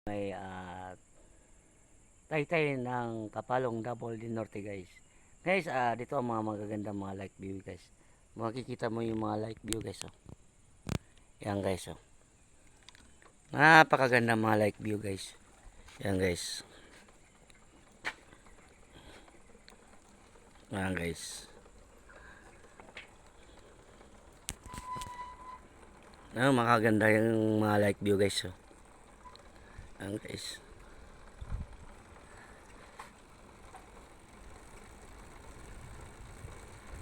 May taytay ng Kapalong Double din Norte guys. Guys, dito ang mga magagandang mga light view guys. Makikita mo yung mga light view guys. Oh. Yan guys. Oh. Napakaganda mga light view guys. Yan guys. Yan guys. Makaganda yung mga light view guys. Oh. Yan guys.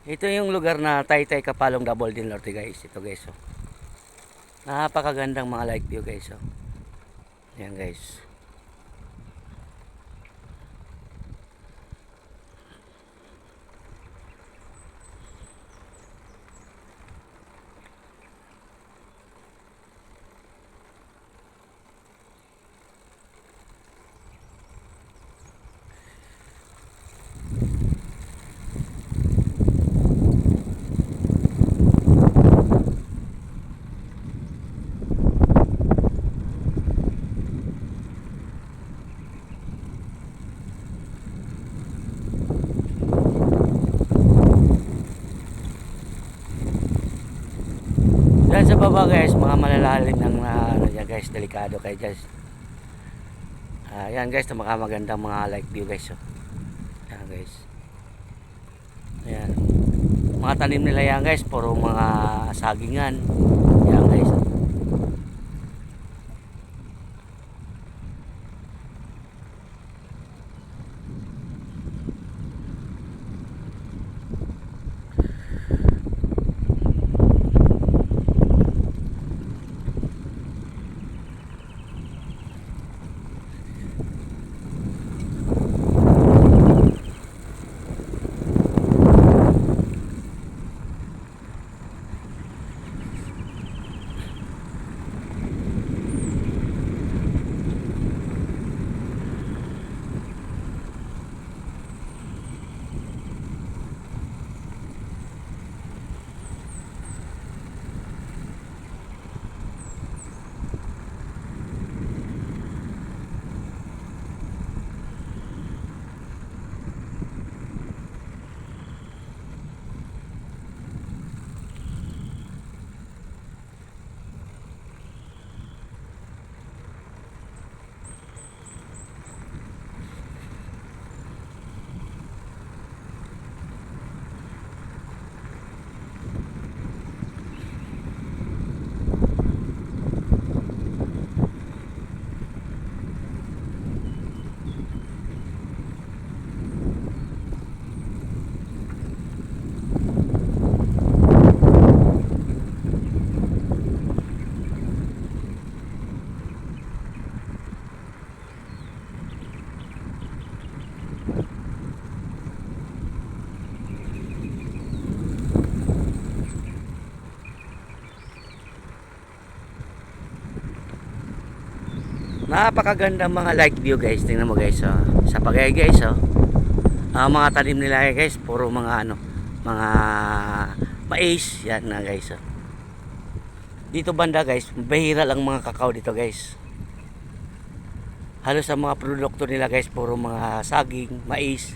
Ito yung lugar na Taytay Kapalong Double din Norte guys. Ito guys. Oh. Napakagandang mga light view guys. Oh. Yan guys. Yan sa baba guys, mga malalalim ng ano yan guys, delikado kayo guys. Yan guys, magandang mga light view guys. Oh. Yan guys. Ayan. Mga tanim nila yan guys, puro mga sagingan. Yan guys. Napakagandang mga light view guys. Tingnan mo guys. Oh. Sa pagay guys. Oh. Mga tanim nila guys. Puro mga ano. Mga mais. Yan na guys. Oh. Dito banda guys. Bahira lang mga kakao dito guys. Halos ang mga produkto nila guys. Puro mga saging, mais.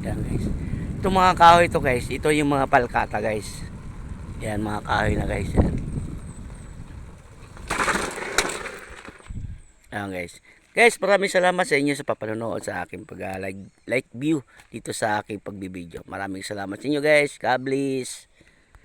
Yan guys. Ito mga kahoy ito guys. Ito yung mga palkata guys. Yan mga kahoy na guys. Yan. Ayan guys. Guys, maraming salamat sa inyo sa papanonood sa aking pag-like view dito sa aking pagbibideo. Maraming salamat sa inyo guys. God bless.